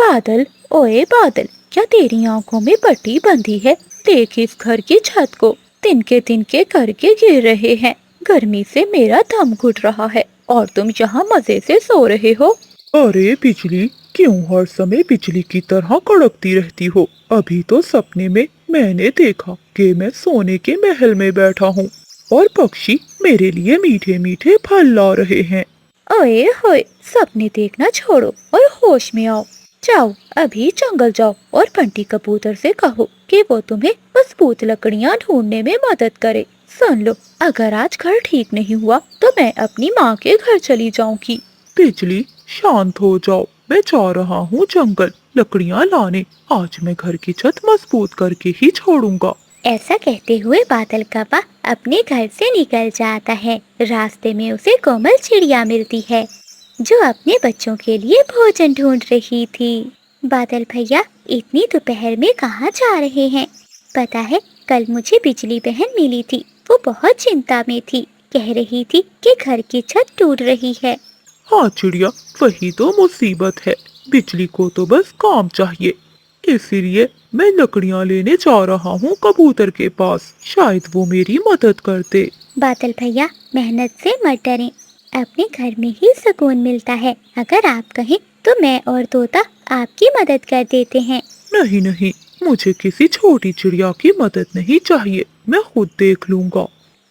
बादल, ओए बादल, क्या तेरी आंखों में पट्टी बंधी है? देख इस घर की छत को, तिनके तिनके करके गिर रहे हैं। गर्मी से मेरा दम घुट रहा है और तुम यहाँ मजे से सो रहे हो। अरे बिजली, क्यों हर समय बिजली की तरह कड़कती रहती हो? अभी तो सपने में मैंने देखा कि मैं सोने के महल में बैठा हूँ और पक्षी मेरे लिए मीठे मीठे फल ला रहे हैं। ओए होए, सपने देखना छोड़ो और होश में आओ। जाओ, अभी जंगल जाओ और बंटी कबूतर से कहो कि वो तुम्हें मजबूत लकड़ियाँ ढूंढने में मदद करे। सुन लो, अगर आज घर ठीक नहीं हुआ तो मैं अपनी माँ के घर चली जाऊंगी। बिजली, शांत हो जाओ। मैं जा रहा हूँ जंगल लकड़ियाँ लाने। आज मैं घर की छत मजबूत करके ही छोड़ूंगा। ऐसा कहते हुए बादल कौवा अपने घर से निकल जाता है। रास्ते में उसे कोमल चिड़िया मिलती है जो अपने बच्चों के लिए भोजन ढूंढ रही थी। बादल भैया, इतनी दोपहर में कहाँ जा रहे हैं? पता है, कल मुझे बिजली बहन मिली थी। वो बहुत चिंता में थी, कह रही थी कि घर की छत टूट रही है। हाँ चिड़िया, वही तो मुसीबत है। बिजली को तो बस काम चाहिए। इसीलिए मैं लकड़ियाँ लेने जा रहा हूँ कबूतर के पास। शायद वो मेरी मदद कर दे। बादल भैया, मेहनत से मत डरें, अपने घर में ही सुकून मिलता है। अगर आप कहें तो मैं और तोता आपकी मदद कर देते हैं। नहीं नहीं, मुझे किसी छोटी चिड़िया की मदद नहीं चाहिए। मैं खुद देख लूंगा।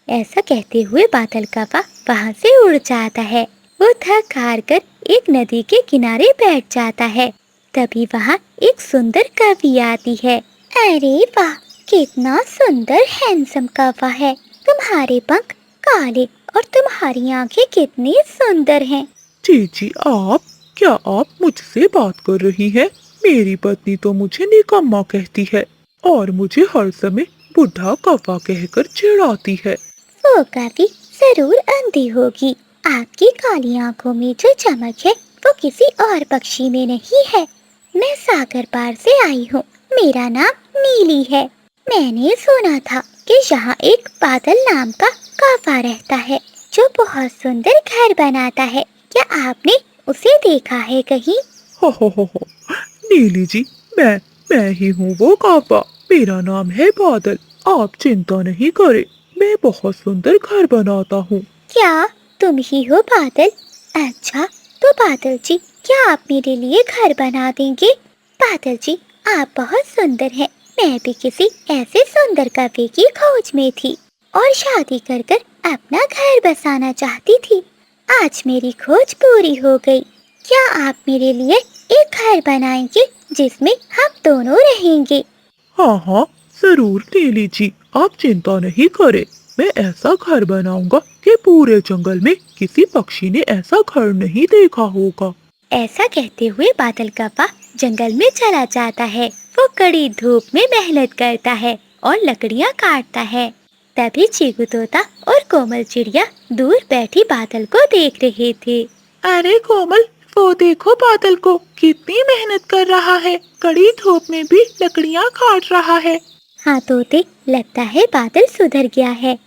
ऐसा कहते हुए बादल कौवा वहाँ से उड़ जाता है। वो थक हार कर एक नदी के किनारे बैठ जाता है। तभी वहाँ एक सुंदर कवि आती है। अरे वाह, कितना सुंदर हैंडसम कौवा है। तुम्हारे पंख काले और तुम्हारी आंखें कितनी सुंदर हैं। जी, आप क्या आप मुझसे बात कर रही हैं? मेरी पत्नी तो मुझे निकम्मा कहती है और मुझे हर समय बुढ़ा कौवा कहकर चिढ़ाती है। वो कवि जरूर अंधी होगी। आपकी काली आंखों में जो चमक है वो किसी और पक्षी में नहीं है। मैं सागर पार से आई हूँ। मेरा नाम नीली है। मैंने सुना था कि यहाँ एक बादल नाम का कौवा रहता है जो बहुत सुंदर घर बनाता है। क्या आपने उसे देखा है कहीं? हो, नीली जी, मैं ही हूँ वो कौवा। मेरा नाम है बादल। आप चिंता नहीं करें, मैं बहुत सुंदर घर बनाता हूँ। क्या तुम ही हो बादल? अच्छा, तो बादल जी, क्या आप मेरे लिए घर बना देंगे? बादल जी, आप बहुत सुंदर हैं। मैं भी किसी ऐसे सुंदर कवि की खोज में थी और शादी कर कर अपना घर बसाना चाहती थी। आज मेरी खोज पूरी हो गई। क्या आप मेरे लिए एक घर बनाएंगे जिसमें हम दोनों रहेंगे? हाँ, जरूर नीली जी, आप चिंता नहीं करें। मैं ऐसा घर बनाऊंगा कि पूरे जंगल में किसी पक्षी ने ऐसा घर नहीं देखा होगा। ऐसा कहते हुए बादल कौवा जंगल में चला जाता है। वो कड़ी धूप में मेहनत करता है और लकड़ियाँ काटता है। तभी चीकू तोता और कोमल चिड़िया दूर बैठी बादल को देख रहे थे। अरे कोमल, वो देखो बादल को, कितनी मेहनत कर रहा है। कड़ी धूप में भी लकड़ियाँ काट रहा है। हाँ तोते, लगता है बादल सुधर गया है।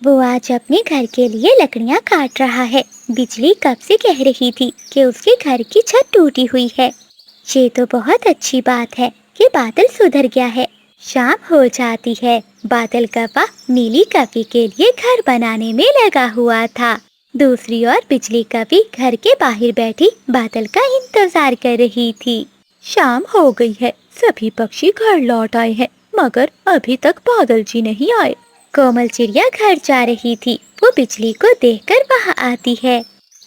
वो आज अपने घर के लिए लकड़ियाँ काट रहा है। बिजली कब से कह रही थी कि उसके घर की छत टूटी हुई है। ये तो बहुत अच्छी बात है कि बादल सुधर गया है। शाम हो जाती है। बादल कौवा नीली कवि के लिए घर बनाने में लगा हुआ था। दूसरी ओर बिजली कवि घर के बाहर बैठी बादल का इंतजार कर रही थी। शाम हो गई है, सभी पक्षी घर लौट आए हैं, मगर अभी तक बादल जी नहीं आए। कोमल चिड़िया घर जा रही थी। वो बिजली को देखकर वहाँ आती है।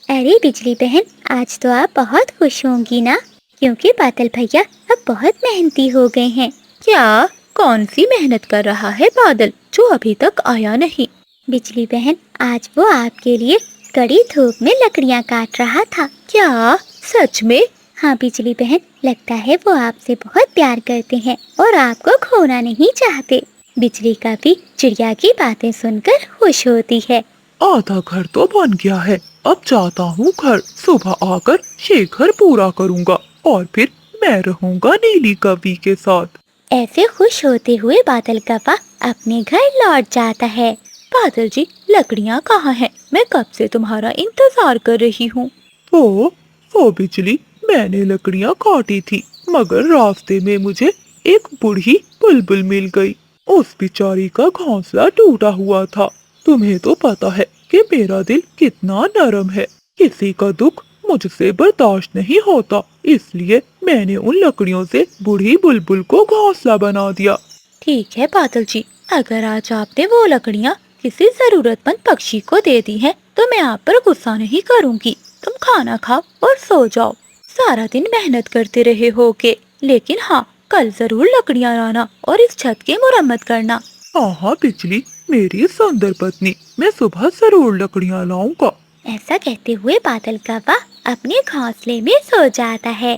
अरे बिजली बहन, आज तो आप बहुत खुश होंगी ना, क्योंकि बादल भैया अब बहुत मेहनती हो गए हैं। क्या? कौन सी मेहनत कर रहा है बादल जो अभी तक आया नहीं? बिजली बहन, आज वो आपके लिए कड़ी धूप में लकड़ियाँ काट रहा था। क्या सच में? हाँ बिजली बहन, लगता है वो आपसे बहुत प्यार करते हैं और आपको खोना नहीं चाहते। बिजली कवि चिड़िया की बातें सुनकर खुश होती है। आधा घर तो बन गया है। अब जाता हूँ घर। सुबह आकर ये घर पूरा करूँगा और फिर मैं रहूँगा नीली कवि के साथ। ऐसे खुश होते हुए बादल कौवा अपने घर लौट जाता है। बादल जी, लकड़ियाँ कहाँ हैं? मैं कब से तुम्हारा इंतजार कर रही हूँ। वो बिजली, मैंने लकड़ियाँ काटी थी मगर रास्ते में मुझे एक बूढ़ी बुलबुल मिल गई। उस बेचारी का घोंसला टूटा हुआ था। तुम्हें तो पता है कि मेरा दिल कितना नरम है। किसी का दुख मुझसे बर्दाश्त नहीं होता, इसलिए मैंने उन लकड़ियों से बूढ़ी बुलबुल को घोंसला बना दिया। ठीक है बादल जी, अगर आज आपने वो लकड़ियाँ किसी जरूरतमंद पक्षी को दे दी हैं, तो मैं आप पर गुस्सा नहीं करूँगी। तुम खाना खाओ और सो जाओ। सारा दिन मेहनत करते रहे होगे, लेकिन हाँ, कल जरूर लकड़ियाँ लाना और इस छत की मुरम्मत करना। हाँ हाँ बिजली, मेरी सुंदर पत्नी, मैं सुबह जरूर लकड़ियाँ लाऊंगा। ऐसा कहते हुए बादल कौवा अपने घोंसले में सो जाता है।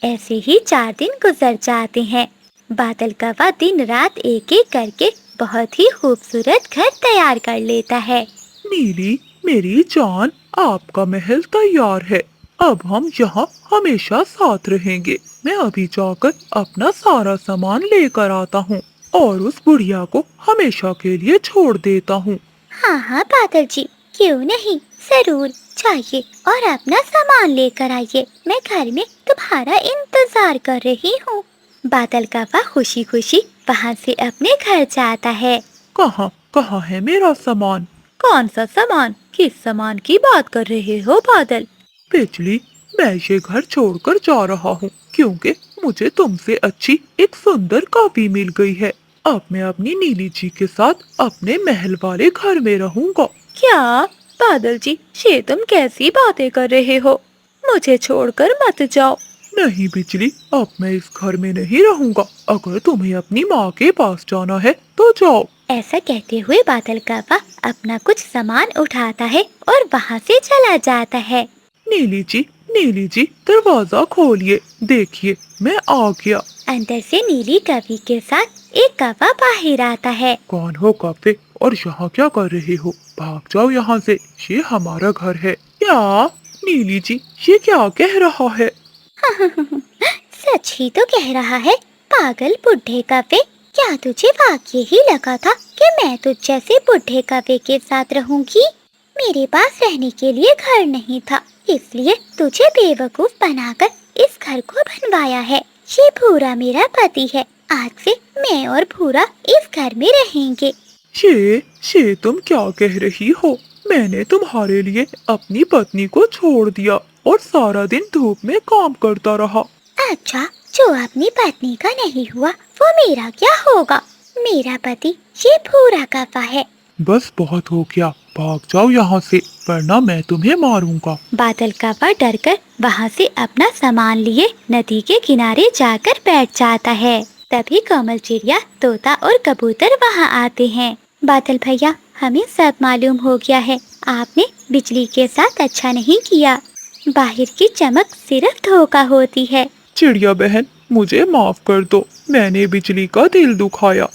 ऐसे ही 4 दिन गुजर जाते हैं। बादल कौवा दिन रात एक एक करके बहुत ही खूबसूरत घर तैयार कर लेता है। नीली मेरी जान, आपका महल तैयार है। अब हम यहाँ हमेशा साथ रहेंगे। मैं अभी जाकर अपना सारा सामान लेकर आता हूँ और उस बुढ़िया को हमेशा के लिए छोड़ देता हूँ। हाँ हाँ बादल जी, क्यों नहीं, जरूर जाइए और अपना सामान लेकर आइए। मैं घर में तुम्हारा इंतजार कर रही हूँ। बादल कौवा खुशी खुशी वहाँ से अपने घर जाता है। कहाँ कहाँ है मेरा सामान? कौन सा सामान? किस सामान की बात कर रहे हो बादल? बिजली, मैं ये घर छोड़कर जा रहा हूँ क्योंकि मुझे तुमसे अच्छी एक सुंदर कॉपी मिल गई है। अब मैं अपनी नीली जी के साथ अपने महल वाले घर में रहूंगा। क्या बादल जी, ये तुम कैसी बातें कर रहे हो? मुझे छोड़कर मत जाओ। नहीं बिजली, अब मैं इस घर में नहीं रहूंगा। अगर तुम्हें अपनी माँ के पास जाना है तो जाओ। ऐसा कहते हुए बादल कौवा अपना कुछ सामान उठाता है और वहाँ से चला जाता है। नीली जी, दरवाजा खोलिए। देखिए, मैं आ गया। अंदर से नीली कौवी के साथ एक कौवा बाहर आता है। कौन हो कौवे, और यहाँ क्या कर रहे हो? भाग जाओ यहाँ से, ये हमारा घर है। क्या नीली जी, ये क्या कह रहा है? सच ही तो कह रहा है, पागल बुढ़े कौवे। क्या तुझे वाकई ही लगा था कि मैं तुझ जैसे बुढ़े कौवे के साथ रहूंगी? मेरे पास रहने के लिए घर नहीं था, इसलिए तुझे बेवकूफ बनाकर इस घर को बनवाया है। ये भूरा मेरा पति है। आज से मैं और भूरा इस घर में रहेंगे। ये तुम क्या कह रही हो? मैंने तुम्हारे लिए अपनी पत्नी को छोड़ दिया और सारा दिन धूप में काम करता रहा। अच्छा, जो अपनी पत्नी का नहीं हुआ वो मेरा क्या होगा? मेरा पति ये भूरा कौवा है। बस बहुत हो गया, भाग जाओ यहाँ से, वरना मैं तुम्हें मारूंगा। बादल कौवा डरकर वहाँ से अपना सामान लिए नदी के किनारे जाकर बैठ जाता है। तभी कोमल चिड़िया, तोता और कबूतर वहाँ आते हैं। बादल भैया, हमें सब मालूम हो गया है, आपने बिजली के साथ अच्छा नहीं किया। बाहर की चमक सिर्फ धोखा होती है। चिड़िया बहन, मुझे माफ कर दो, मैंने बिजली का दिल दुखाया।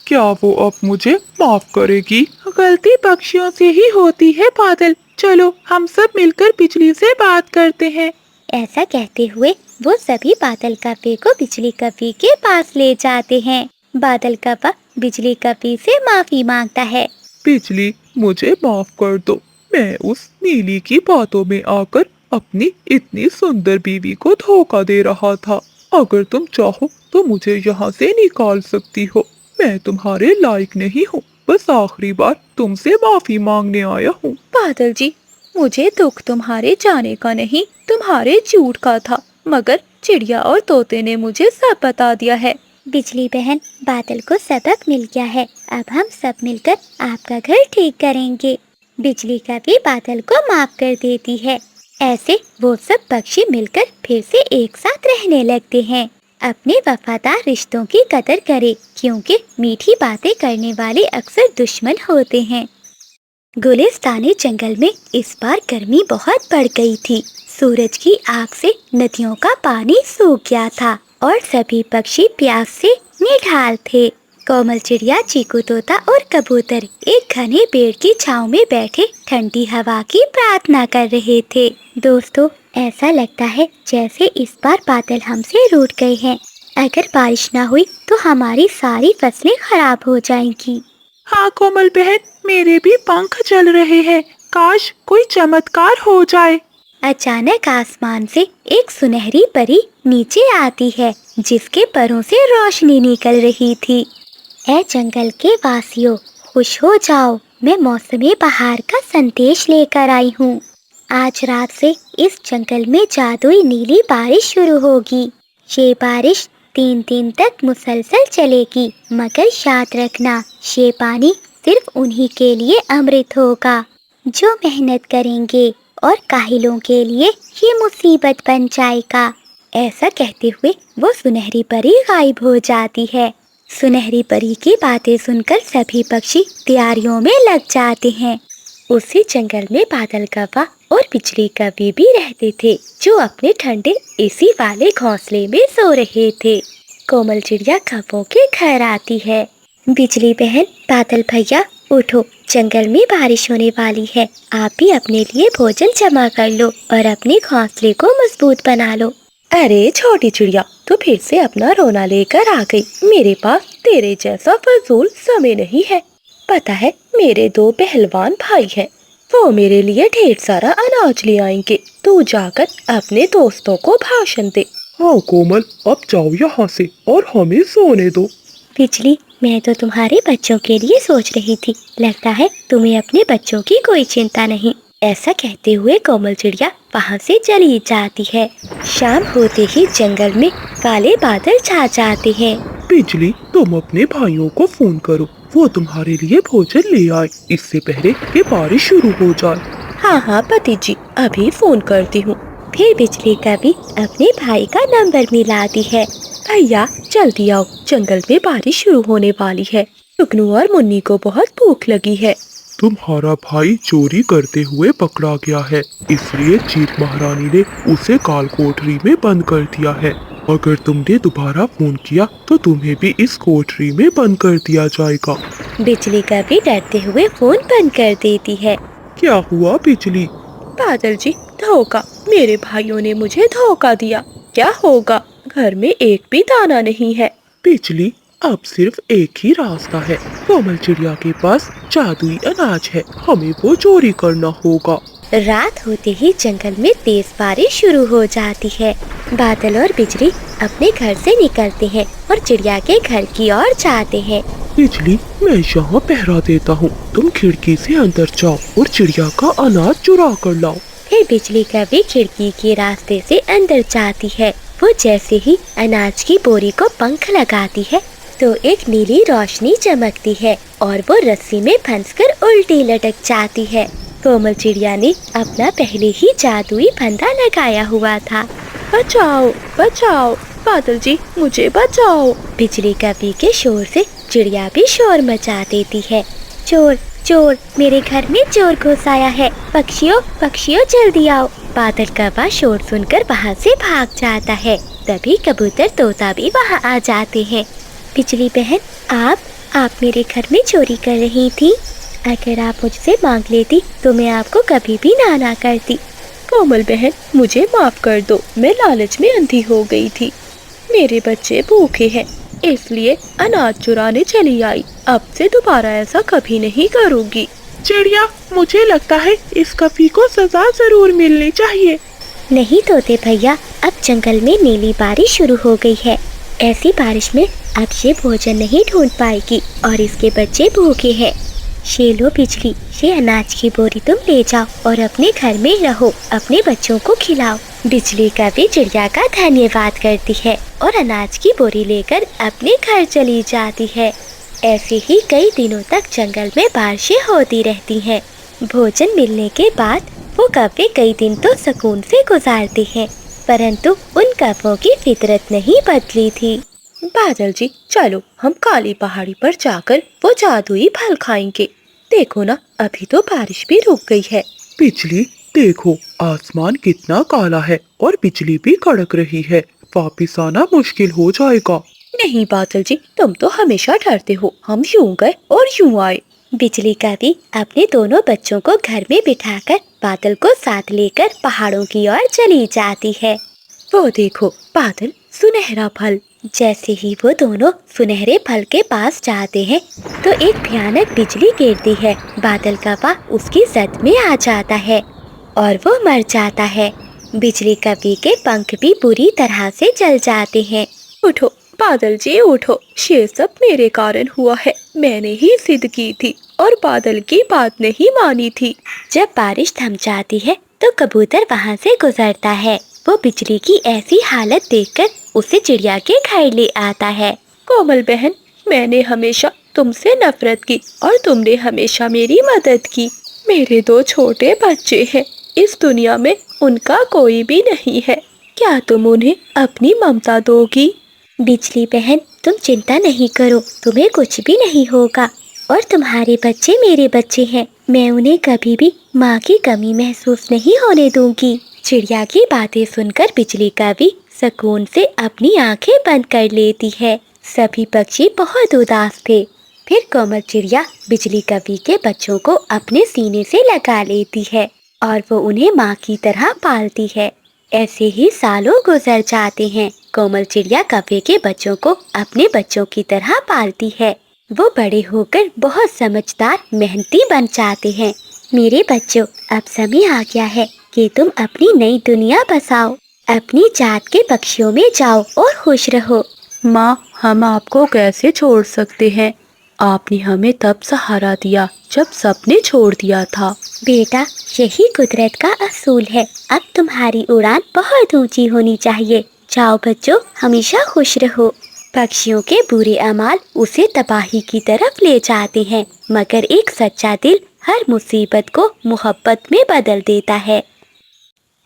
क्या वो अब मुझे माफ करेगी? गलती पक्षियों से ही होती है बादल। चलो हम सब मिलकर बिजली से बात करते हैं। ऐसा कहते हुए वो सभी बादल कौवे को बिजली कौवी के पास ले जाते हैं। बादल कौवा बिजली कौवी से माफी मांगता है। बिजली, मुझे माफ कर दो। मैं उस नीली की बातों में आकर अपनी इतनी सुंदर बीवी को धोखा दे रहा था। अगर तुम चाहो तो मुझे यहाँ से निकाल सकती हो। मैं तुम्हारे लायक नहीं हूँ। बस आखिरी बार तुमसे माफी मांगने आया हूँ। बादल जी, मुझे दुख तुम्हारे जाने का नहीं, तुम्हारे झूठ का था, मगर चिड़िया और तोते ने मुझे सब बता दिया है। बिजली बहन, बादल को सबक मिल गया है। अब हम सब मिलकर आपका घर ठीक करेंगे। बिजली कौवी बादल को माफ कर देती है। ऐसे वो सब पक्षी मिलकर फिर से एक साथ रहने लगते हैं। अपने वफादार रिश्तों की कदर करें, क्योंकि मीठी बातें करने वाले अक्सर दुश्मन होते हैं। गुलिस्तानी जंगल में इस बार गर्मी बहुत बढ़ गई थी। सूरज की आग से नदियों का पानी सूख गया था और सभी पक्षी प्यास से निढाल थे। कोमल चिड़िया, चीकू तोता और कबूतर एक घने पेड़ की छांव में बैठे ठंडी हवा की प्रार्थना कर रहे थे। दोस्तों, ऐसा लगता है जैसे इस बार बादल हमसे रूठ गए हैं। अगर बारिश ना हुई तो हमारी सारी फसलें खराब हो जाएंगी। हाँ कोमल बहन, मेरे भी पंख चल रहे हैं। काश कोई चमत्कार हो जाए। अचानक आसमान से एक सुनहरी परी नीचे आती है, जिसके परों से रोशनी निकल रही थी। ऐ जंगल के वासियों, खुश हो जाओ, मैं मौसमी बहार का संदेश लेकर आई हूँ। आज रात से इस जंगल में जादुई नीली बारिश शुरू होगी। ये बारिश 3 दिन तक मुसलसल चलेगी, मगर याद रखना, ये पानी सिर्फ उन्हीं के लिए अमृत होगा जो मेहनत करेंगे, और काहिलों के लिए ये मुसीबत बन जाएगा। ऐसा कहते हुए वो सुनहरी परी गायब हो जाती है। सुनहरी परी की बातें सुनकर सभी पक्षी तैयारियों में लग जाते हैं। उसी जंगल में बादल कौवा और बिजली कौवे भी रहते थे, जो अपने ठंडे एसी वाले घोंसले में सो रहे थे। कोमल चिड़िया कौवों के घर आती है। बिजली बहन, बादल भैया, उठो, जंगल में बारिश होने वाली है। आप भी अपने लिए भोजन जमा कर लो और अपने घोंसले को मजबूत बना लो। अरे छोटी चिड़िया, तू फिर से अपना रोना लेकर आ गई। मेरे पास तेरे जैसा फजूल समय नहीं है। पता है, मेरे 2 पहलवान भाई हैं, वो मेरे लिए ढेर सारा अनाज ले आएंगे। तू जाकर अपने दोस्तों को भाषण दे। हाँ कोमल, अब जाओ यहाँ से और हमें सोने दो। बिजली, मैं तो तुम्हारे बच्चों के लिए सोच रही थी। लगता है तुम्हें अपने बच्चों की कोई चिंता नहीं। ऐसा कहते हुए कोमल चिड़िया वहाँ से चली जाती है। शाम होते ही जंगल में काले बादल छा जाते हैं। बिजली, तुम अपने भाइयों को फोन करो, वो तुम्हारे लिए भोजन ले आए, इससे पहले कि बारिश शुरू हो जाए। हाँ हाँ पति जी, अभी फोन करती हूँ। फिर बिजली कभी अपने भाई का नंबर मिलाती है। भैया जल्दी आओ, जंगल में बारिश शुरू होने वाली है। टुकनू और मुन्नी को बहुत भूख लगी है। तुम्हारा भाई चोरी करते हुए पकड़ा गया है, इसलिए चीर महारानी ने उसे काल कोठरी में बंद कर दिया है। अगर तुमने दोबारा फोन किया तो तुम्हें भी इस कोठरी में बंद कर दिया जाएगा। बिजली कभी डरते हुए फोन बंद कर देती है। क्या हुआ बिजली? बादल जी, धोखा, मेरे भाइयों ने मुझे धोखा दिया। क्या होगा, घर में एक भी दाना नहीं है। बिजली, अब सिर्फ एक ही रास्ता है। कोमल चिड़िया के पास जादुई अनाज है, हमें वो चोरी करना होगा। रात होते ही जंगल में तेज बारिश शुरू हो जाती है। बादल और बिजली अपने घर से निकलते हैं और चिड़िया के घर की ओर जाते हैं। बिजली, मैं यहाँ पहरा देता हूँ, तुम खिड़की से अंदर जाओ और चिड़िया का अनाज चुरा कर लाओ। फिर बिजली कभी खिड़की के रास्ते से अंदर जाती है। वो जैसे ही अनाज की बोरी को पंख लगाती है तो एक नीली रोशनी चमकती है और वो रस्सी में फंसकर उल्टी लटक जाती है। कोमल चिड़िया ने अपना पहले ही जादुई फंदा लगाया हुआ था। बचाओ बचाओ, बादल जी मुझे बचाओ। बिजली कभी के शोर से चिड़िया भी शोर मचा देती है। चोर चोर, मेरे घर में चोर घुस आया है। पक्षियों पक्षियों जल्दी आओ। बादल कौवा शोर सुनकर वहाँ से भाग जाता है। तभी कबूतर तोता भी वहाँ आ जाते हैं। बिजली बहन, आप मेरे घर में चोरी कर रही थी। अगर आप मुझसे मांग लेती तो मैं आपको कभी भी ना करती। कोमल बहन, मुझे माफ कर दो, मैं लालच में अंधी हो गई थी। मेरे बच्चे भूखे हैं, इसलिए अनाज चुराने चली आई। अब से दोबारा ऐसा कभी नहीं करूँगी। चिड़िया, मुझे लगता है इस कभी को सजा जरूर मिलनी चाहिए। नहीं तोते भैया, अब जंगल में नीली बारिश शुरू हो गई है। ऐसी बारिश में अब ये भोजन नहीं ढूंढ पाएगी और इसके बच्चे भूखे हैं। ये लो बिजली, ये अनाज की बोरी तुम ले जाओ और अपने घर में रहो, अपने बच्चों को खिलाओ। बिजली कभी चिड़िया का धन्यवाद करती है और अनाज की बोरी लेकर अपने घर चली जाती है। ऐसे ही कई दिनों तक जंगल में बारिशें होती रहती हैं। भोजन मिलने के बाद वो कौवे कई दिन तो सुकून से गुजारते हैं, परंतु उन कौवों की फितरत नहीं बदली थी। बादल जी, चलो हम काली पहाड़ी पर जाकर वो जादुई फल खाएंगे। देखो ना, अभी तो बारिश भी रुक गई है। बिजली, देखो आसमान कितना काला है और बिजली भी कड़क रही है, वापिस आना मुश्किल हो जाएगा। नहीं बादल जी, तुम तो हमेशा डरते हो। हम यूं गए और यूं आए। बिजली कभी अपने दोनों बच्चों को घर में बिठाकर बादल को साथ लेकर पहाड़ों की ओर चली जाती है। वो देखो बादल, सुनहरा फल। जैसे ही वो दोनों सुनहरे फल के पास जाते हैं तो एक भयानक बिजली गिरती है। बादल कौवा उसकी जद में आ जाता है। और वो मर जाता है। बिजली कवि के पंख भी बुरी तरह से जल जाते हैं। उठो बादल जी उठो, ये सब मेरे कारण हुआ है। मैंने ही जिद की थी और बादल की बात नहीं मानी थी। जब बारिश थम जाती है तो कबूतर वहाँ से गुजरता है। वो बिजली की ऐसी हालत देखकर उसे चिड़िया के घर ले आता है। कोमल बहन, मैंने हमेशा तुमसे नफरत की और तुमने हमेशा मेरी मदद की। मेरे 2 छोटे बच्चे हैं, इस दुनिया में उनका कोई भी नहीं है। क्या तुम उन्हें अपनी ममता दोगी? बिजली बहन, तुम चिंता नहीं करो, तुम्हें कुछ भी नहीं होगा। और तुम्हारे बच्चे मेरे बच्चे हैं, मैं उन्हें कभी भी माँ की कमी महसूस नहीं होने दूंगी। चिड़िया की बातें सुनकर बिजली कवि सुकून से अपनी आंखें बंद कर लेती है। सभी पक्षी बहुत उदास थे। फिर कोमल चिड़िया बिजली कवि के बच्चों को अपने सीने से लगा लेती है और वो उन्हें माँ की तरह पालती है। ऐसे ही सालों गुजर जाते हैं। कोमल चिड़िया कव्वे के बच्चों को अपने बच्चों की तरह पालती है। वो बड़े होकर बहुत समझदार मेहनती बन जाते हैं। मेरे बच्चों, अब समय आ गया है कि तुम अपनी नई दुनिया बसाओ। अपनी जात के पक्षियों में जाओ और खुश रहो। माँ, हम आपको कैसे छोड़ सकते हैं? आपने हमें तब सहारा दिया जब सबने छोड़ दिया था। बेटा, यही कुदरत का असूल है। अब तुम्हारी उड़ान बहुत ऊंची होनी चाहिए। जाओ बच्चों, हमेशा खुश रहो। पक्षियों के बुरे अमाल उसे तबाही की तरफ ले जाते हैं, मगर एक सच्चा दिल हर मुसीबत को मोहब्बत में बदल देता है।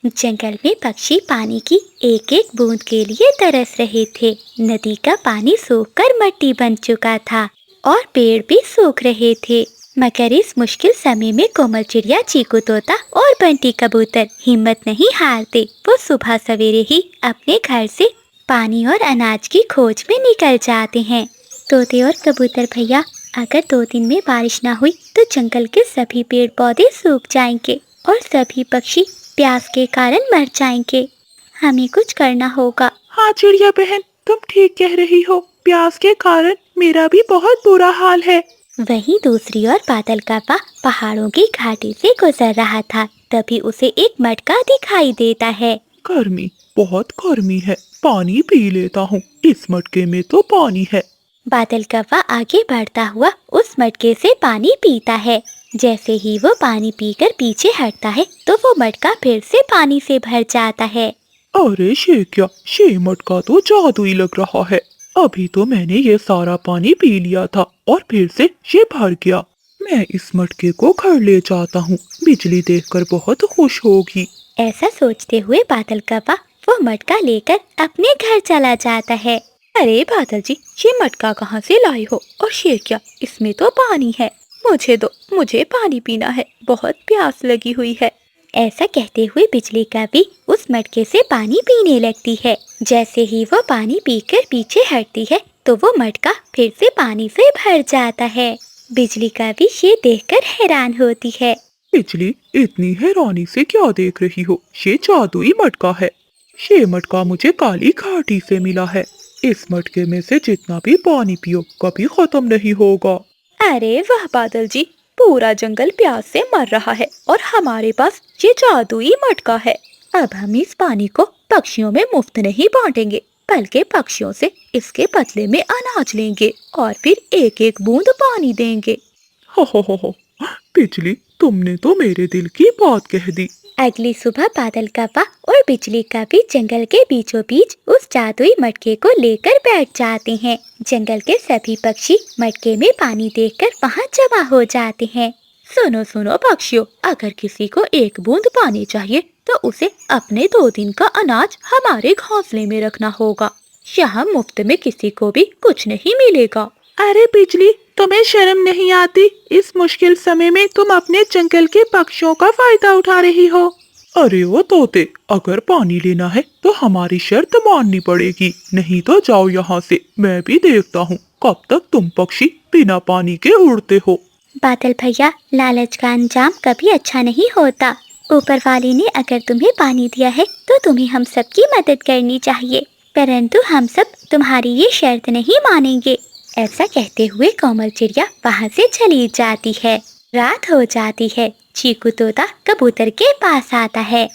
जंगल में पक्षी पानी की एक एक बूंद के लिए तरस रहे थे। नदी का पानी सूखकर मिट्टी बन चुका था और पेड़ भी सूख रहे थे। मगर इस मुश्किल समय में कोमल चिड़िया, चीकू तोता और बंटी कबूतर हिम्मत नहीं हारते। वो सुबह सवेरे ही अपने घर से पानी और अनाज की खोज में निकल जाते हैं। तोते और कबूतर भैया, अगर 2 दिन में बारिश ना हुई तो जंगल के सभी पेड़ पौधे सूख जाएंगे और सभी पक्षी प्यास के कारण मर जाएंगे। हमें कुछ करना होगा। हाँ चिड़िया बहन, तुम ठीक कह रही हो। प्यास के कारण मेरा भी बहुत बुरा हाल है। वहीं दूसरी ओर बादल कव्वा पहाड़ों की घाटी से गुजर रहा था। तभी उसे एक मटका दिखाई देता है। गर्मी, बहुत गर्मी है, पानी पी लेता हूँ। इस मटके में तो पानी है। बादल कव्वा आगे बढ़ता हुआ उस मटके से पानी पीता है। जैसे ही वो पानी पीकर पीछे हटता है तो वो मटका फिर से पानी से भर जाता है। अरे ये मटका तो जादुई लग रहा है। अभी तो मैंने ये सारा पानी पी लिया था और फिर से ये भर गया। मैं इस मटके को घर ले जाता हूँ। बिजली देखकर बहुत खुश होगी। ऐसा सोचते हुए बादल कव्वा वो मटका लेकर अपने घर चला जाता है। अरे बादल जी, ये मटका कहाँ से लाए हो? और ये क्या, इसमें तो पानी है। मुझे दो, मुझे पानी पीना है, बहुत प्यास लगी हुई है। ऐसा कहते हुए बिजली कवि उस मटके से पानी पीने लगती है। जैसे ही वो पानी पीकर पीछे हटती है तो वो मटका फिर से पानी से भर जाता है। बिजली कवि ये देखकर हैरान होती है। बिजली, इतनी हैरानी से क्या देख रही हो? ये जादुई मटका है। ये मटका मुझे काली घाटी से मिला है। इस मटके में से जितना भी पानी पियो कभी खत्म नहीं होगा। अरे वाह बादल जी, पूरा जंगल प्यास से मर रहा है और हमारे पास ये जादुई मटका है। अब हम इस पानी को पक्षियों में मुफ्त नहीं बांटेंगे, बल्कि पक्षियों से इसके बदले में अनाज लेंगे और फिर एक एक बूंद पानी देंगे। हो, बिजली, तुमने तो मेरे दिल की बात कह दी। अगली सुबह बादल कव्वा और बिजली कवि जंगल के बीचों बीच उस जादुई मटके को लेकर बैठ जाते हैं। जंगल के सभी पक्षी मटके में पानी देखकर वहाँ जमा हो जाते हैं। सुनो सुनो पक्षियों, अगर किसी को एक बूंद पानी चाहिए तो उसे अपने 2 दिन का अनाज हमारे घोंसले में रखना होगा। यहाँ मुफ्त में किसी को भी कुछ नहीं मिलेगा। अरे बिजली, तुम्हें शर्म नहीं आती? इस मुश्किल समय में तुम अपने जंगल के पक्षियों का फायदा उठा रही हो। अरे वो तोते, अगर पानी लेना है तो हमारी शर्त माननी पड़ेगी, नहीं तो जाओ यहाँ से। मैं भी देखता हूँ कब तक तुम पक्षी बिना पानी के उड़ते हो। बादल भैया, लालच का अंजाम कभी अच्छा नहीं होता। ऊपर वाले ने अगर तुम्हें पानी दिया है तो तुम्हें हम सबकी मदद करनी चाहिए, परंतु हम सब तुम्हारी ये शर्त नहीं मानेंगे। ऐसा कहते हुए कोमल चिड़िया वहाँ से चली जाती है। रात हो जाती है। चीकू तोता कबूतर के पास आता है।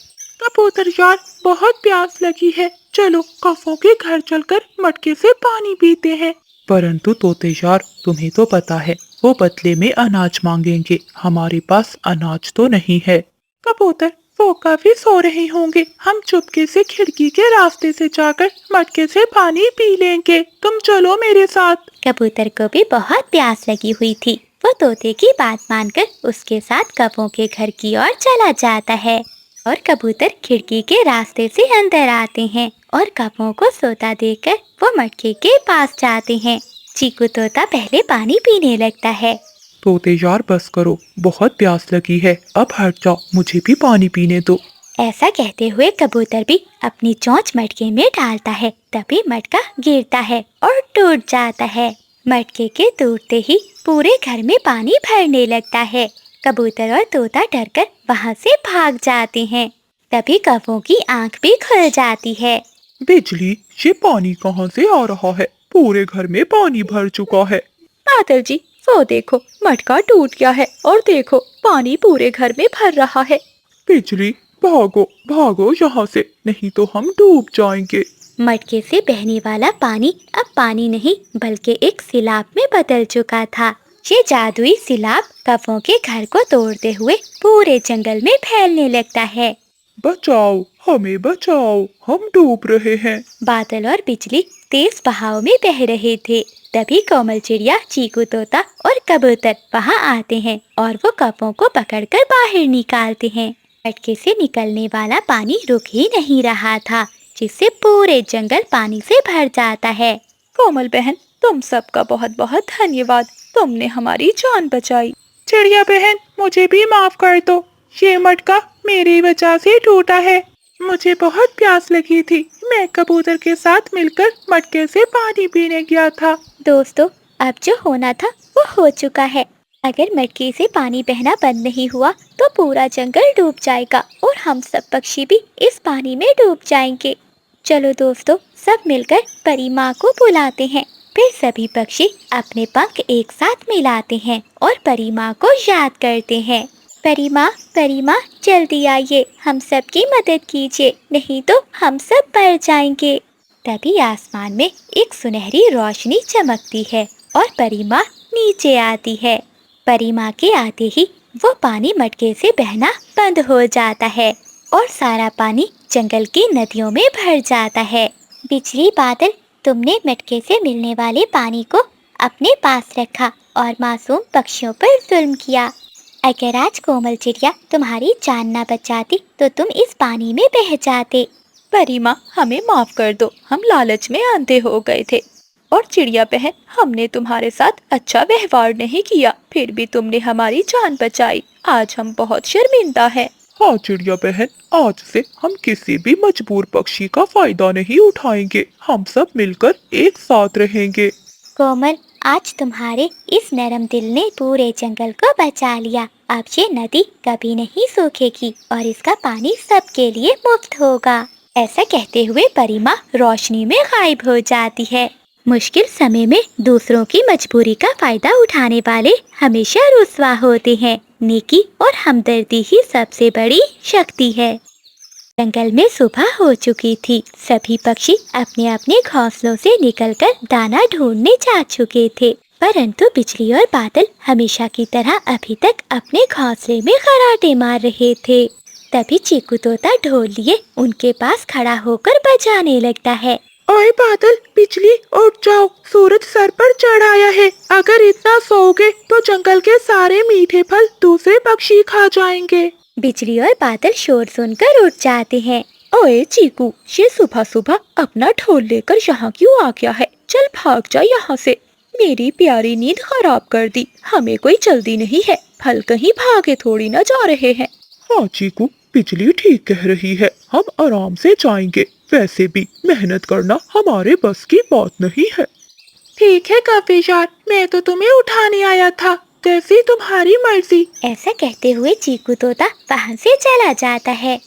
कबूतर यार, बहुत प्यास लगी है, चलो कौवों के घर चलकर मटके से पानी पीते हैं। परंतु तोते यार, तुम्हें तो पता है वो बदले में अनाज मांगेंगे, हमारे पास अनाज तो नहीं है। कबूतर, वो काफी सो रहे होंगे, हम चुपके से खिड़की के रास्ते से जाकर मटके से पानी पी लेंगे, तुम चलो मेरे साथ। कबूतर को भी बहुत प्यास लगी हुई थी। वो तोते की बात मानकर उसके साथ कौवों के घर की ओर चला जाता है और कबूतर खिड़की के रास्ते से अंदर आते हैं और कौवों को सोता देखकर वो मटके के पास जाते हैं। चीकू तोता पहले पानी पीने लगता है। तोते यार बस करो, बहुत प्यास लगी है, अब हट जाओ, मुझे भी पानी पीने दो। ऐसा कहते हुए कबूतर भी अपनी चोंच मटके में डालता है। तभी मटका गिरता है और टूट जाता है। मटके के टूटते ही पूरे घर में पानी भरने लगता है। कबूतर और तोता डरकर वहाँ से भाग जाते हैं। तभी कौवों की आंख भी खुल जाती है। बिजली, ये पानी कहाँ से आ रहा है? पूरे घर में पानी भर चुका है। बादल जी, वो देखो मटका टूट गया है और देखो पानी पूरे घर में भर रहा है। बिजली, भागो भागो यहाँ से, नहीं तो हम डूब जाएंगे। मटके से बहने वाला पानी अब पानी नहीं बल्कि एक सिलाब में बदल चुका था। ये जादुई सिलाब कौवों के घर को तोड़ते हुए पूरे जंगल में फैलने लगता है। बचाओ, हमें बचाओ, हम डूब रहे हैं। बादल और बिजली तेज बहाव में बह रहे थे। तभी कोमल चिड़िया, चीकू तोता और कबूतर वहाँ आते हैं और वो कौवों को पकड़कर बाहर निकालते हैं। मटके से निकलने वाला पानी रुक ही नहीं रहा था, जिससे पूरे जंगल पानी से भर जाता है। कोमल बहन, तुम सबका बहुत बहुत धन्यवाद, तुमने हमारी जान बचाई। चिड़िया बहन, मुझे भी माफ कर दो, ये मटका मेरी वजह से टूटा है। मुझे बहुत प्यास लगी थी, मैं कबूतर के साथ मिलकर मटके से पानी पीने गया था। दोस्तों, अब जो होना था वो हो चुका है। अगर मटके से पानी बहना बंद नहीं हुआ तो पूरा जंगल डूब जाएगा और हम सब पक्षी भी इस पानी में डूब जाएंगे। चलो दोस्तों, सब मिलकर परी माँ को बुलाते हैं। फिर सभी पक्षी अपने पंख एक साथ मिलाते हैं और परी माँ को याद करते हैं। परी माँ जल्दी आइए, हम सब की मदद कीजिए, नहीं तो हम सब मर जाएंगे। तभी आसमान में एक सुनहरी रोशनी चमकती है और परी माँ नीचे आती है। परी माँ के आते ही वो पानी मटके से बहना बंद हो जाता है और सारा पानी जंगल की नदियों में भर जाता है। बिजली, बादल, तुमने मटके से मिलने वाले पानी को अपने पास रखा और मासूम पक्षियों पर जुल्म किया। अगर आज कोमल चिड़िया तुम्हारी जान न बचाती तो तुम इस पानी में बह जाते। परी माँ, हमें माफ कर दो, हम लालच में अंधे हो गए थे। और चिड़िया बहन, हमने तुम्हारे साथ अच्छा व्यवहार नहीं किया, फिर भी तुमने हमारी जान बचाई। आज हम बहुत शर्मिंदा हैं। हाँ चिड़िया बहन, आज से हम किसी भी मजबूर पक्षी का फायदा नहीं उठाएंगे, हम सब मिलकर एक साथ रहेंगे। कोमल, आज तुम्हारे इस नरम दिल ने पूरे जंगल को बचा लिया। अब ये नदी कभी नहीं सूखेगी और इसका पानी सबके लिए मुफ्त होगा। ऐसा कहते हुए परी माँ रोशनी में गायब हो जाती है। मुश्किल समय में दूसरों की मजबूरी का फायदा उठाने वाले हमेशा रुस्वा होते हैं। नेकी और हमदर्दी ही सबसे बड़ी शक्ति है। जंगल में सुबह हो चुकी थी। सभी पक्षी अपने अपने घोंसलों से निकलकर दाना ढूंढने जा चुके थे, परंतु बिजली और बादल हमेशा की तरह अभी तक अपने घोंसले में खराटे मार रहे थे। तभी चीकू तोता ढोल लिए उनके पास खड़ा होकर बजाने लगता है। ओए बादल, बिजली, उठ जाओ, सूरज सर पर चढ़ आया है। अगर इतना सोओगे तो जंगल के सारे मीठे फल दूसरे पक्षी खा जाएंगे। बिजली और बादल शोर सुनकर उठ जाते हैं। ओए चीकू, ये सुबह सुबह अपना ढोल लेकर यहाँ क्यों आ गया है? चल भाग जा यहाँ से, मेरी प्यारी नींद खराब कर दी। हमें कोई जल्दी नहीं है, फल कहीं भागे थोड़ी ना जा रहे हैं। हाँ चीकू, बिजली ठीक कह रही है, हम आराम से जाएंगे। वैसे भी मेहनत करना हमारे बस की बात नहीं है। ठीक है काफिशार, मैं तो तुम्हें उठाने आया था, जैसी तुम्हारी मर्जी। ऐसा कहते हुए चीकू तोता वहाँ से चला जाता है।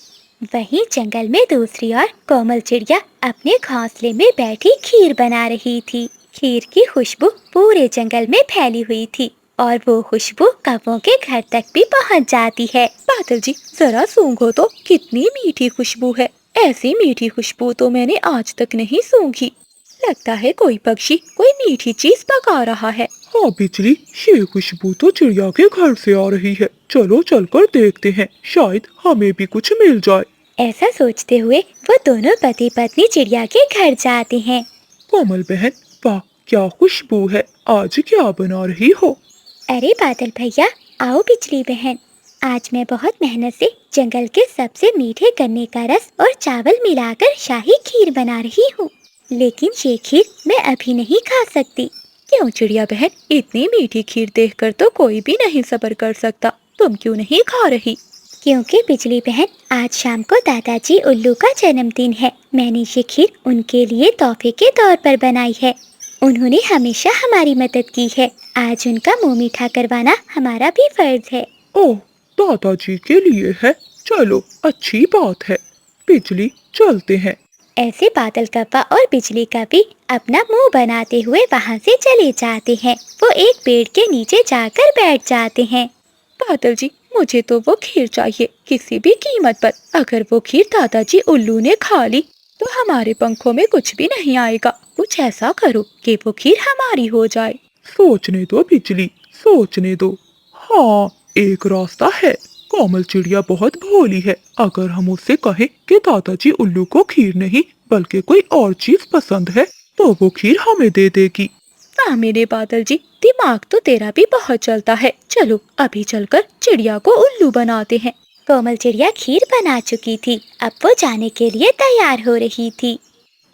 वहीं जंगल में दूसरी ओर कोमल चिड़िया अपने घोंसले में बैठी खीर बना रही थी। खीर की खुशबू पूरे जंगल में फैली हुई थी। और वो खुशबू कौवों के घर तक भी पहुंच जाती है। बादल जी जरा सूंघो तो, कितनी मीठी खुशबू है। ऐसी मीठी खुशबू तो मैंने आज तक नहीं सूंघी। लगता है कोई पक्षी कोई मीठी चीज पका रहा है। हाँ बिजली, ये खुशबू तो चिड़िया के घर से आ रही है। चलो चलकर देखते हैं, शायद हमें भी कुछ मिल जाए। ऐसा सोचते हुए वो दोनों पति पत्नी चिड़िया के घर जाते हैं। कोमल बहन, वाह क्या खुशबू है। आज क्या बना रही हो? अरे बादल भैया, आओ बिजली बहन, आज मैं बहुत मेहनत से जंगल के सबसे मीठे गन्ने का रस और चावल मिलाकर शाही खीर बना रही हूँ। लेकिन ये खीर मैं अभी नहीं खा सकती। क्यों चिड़िया बहन, इतनी मीठी खीर देखकर तो कोई भी नहीं सब्र कर सकता। तुम क्यों नहीं खा रही? क्योंकि बिजली बहन, आज शाम को दादाजी उल्लू का जन्मदिन है। मैंने ये खीर उनके लिए तोहफे के तौर पर बनाई है। उन्होंने हमेशा हमारी मदद की है। आज उनका मुंह मीठा करवाना हमारा भी फर्ज है। ओह, दादाजी के लिए है। चलो अच्छी बात है। बिजली, चलते हैं। ऐसे बादल कव्वा और बिजली कवि अपना मुंह बनाते हुए वहाँ से चले जाते हैं। वो एक पेड़ के नीचे जाकर बैठ जाते हैं। बादल जी, मुझे तो वो खीर चाहिए, किसी भी कीमत पर। अगर वो खीर दादाजी उल्लू ने खा ली तो हमारे पंखों में कुछ भी नहीं आएगा। कुछ ऐसा करो कि वो खीर हमारी हो जाए। सोचने दो बिजली, सोचने दो। हाँ, एक रास्ता है। कोमल चिड़िया बहुत भोली है। अगर हम उससे कहें कि दादाजी उल्लू को खीर नहीं बल्कि कोई और चीज पसंद है तो वो खीर हमें दे देगी। वाह मेरे बादल जी, दिमाग तो तेरा भी बहुत चलता है। चलो अभी चलकर चिड़िया को उल्लू बनाते हैं। कोमल चिड़िया खीर बना चुकी थी। अब वो जाने के लिए तैयार हो रही थी।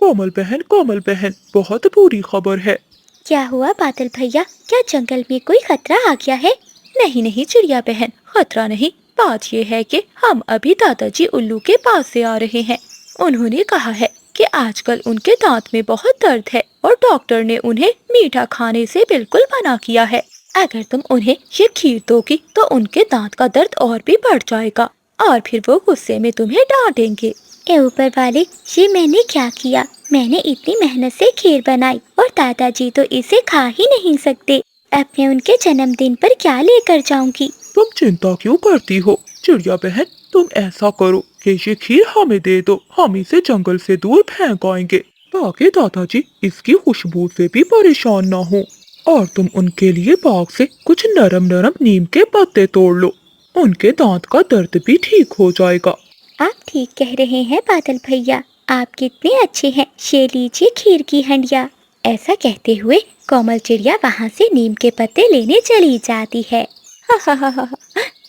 कोमल बहन, बहुत बुरी खबर है। क्या हुआ बादल भैया, क्या जंगल में कोई खतरा आ गया है? नहीं नहीं चिड़िया बहन, खतरा नहीं। बात यह है कि हम अभी दादाजी उल्लू के पास से आ रहे हैं। उन्होंने कहा है कि आजकल उनके दांत में बहुत दर्द है और डॉक्टर ने उन्हें मीठा खाने से बिल्कुल मना किया है। अगर तुम उन्हें ये खीर दोगी तो उनके दांत का दर्द और भी बढ़ जाएगा और फिर वो गुस्से में तुम्हें डांटेंगे। ए ऊपर वाले, ये मैंने क्या किया? मैंने इतनी मेहनत से खीर बनाई और दादाजी तो इसे खा ही नहीं सकते। अब मैं उनके जन्मदिन पर क्या लेकर जाऊंगी? तुम चिंता क्यों करती हो चिड़िया बहन? तुम ऐसा करो कि ये खीर हमें दे दो। हम इसे जंगल से दूर फेंक आएंगे ताकि दादाजी इसकी खुशबू से भी परेशान ना हो। और तुम उनके लिए बाग से कुछ नरम नरम नीम के पत्ते तोड़ लो। उनके दांत का दर्द भी ठीक हो जाएगा। आप ठीक कह रहे हैं बादल भैया, आप कितने अच्छे हैं। ये लीजिए खीर की हंडिया। ऐसा कहते हुए कोमल चिड़िया वहाँ से नीम के पत्ते लेने चली जाती है। हा,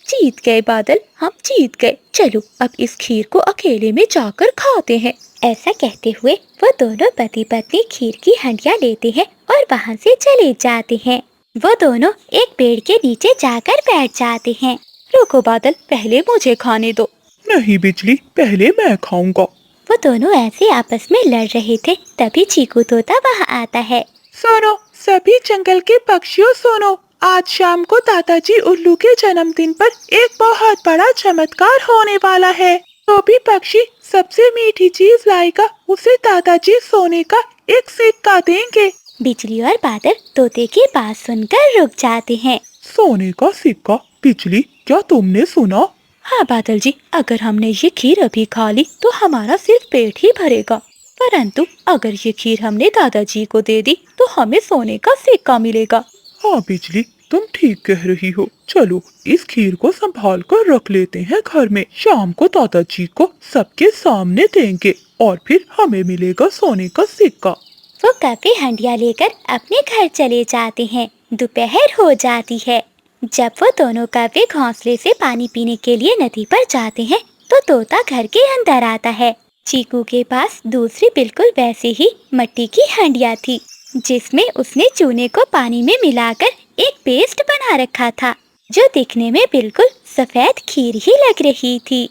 जीत गए बादल, हम जीत गए। चलो अब इस खीर को अकेले में जाकर खाते हैं। ऐसा कहते हुए वो दोनों पति पत्नी खीर की हंडिया लेते हैं और वहाँ से चले जाते हैं। वो दोनों एक पेड़ के नीचे जाकर बैठ जाते हैं। रुको बादल, पहले मुझे खाने दो। नहीं बिजली, पहले मैं खाऊंगा। वो दोनों ऐसे आपस में लड़ रहे थे, तभी चीकू तोता वहाँ आता है। सुनो सभी जंगल के पक्षियों, सुनो। आज शाम को दादाजी उल्लू के जन्मदिन पर एक बहुत बड़ा चमत्कार होने वाला है। तो भी पक्षी सबसे मीठी चीज लाएगा उसे दादाजी सोने का एक सिक्का देंगे। बिजली और बादल तोते की बात सुनकर रुक जाते हैं। सोने का सिक्का? बिजली, क्या तुमने सुना? हाँ बादल जी, अगर हमने ये खीर अभी खा ली तो हमारा सिर्फ पेट ही भरेगा। परंतु अगर ये खीर हमने दादाजी को दे दी तो हमें सोने का सिक्का मिलेगा। हाँ बिजली, तुम ठीक कह रही हो। चलो इस खीर को संभाल कर रख लेते हैं घर में। शाम को दादाजी को सबके सामने देंगे और फिर हमें मिलेगा सोने का सिक्का। वो कभी हंडिया लेकर अपने घर चले जाते हैं। दोपहर हो जाती है। जब वो दोनों कौवे घोंसले से पानी पीने के लिए नदी पर जाते हैं तो तोता घर के अंदर आता है। चीकू के पास दूसरी बिल्कुल वैसी ही मिट्टी की हंडिया थी जिसमें उसने चूने को पानी में मिलाकर एक पेस्ट बना रखा था जो दिखने में बिल्कुल सफेद खीर ही लग रही थी।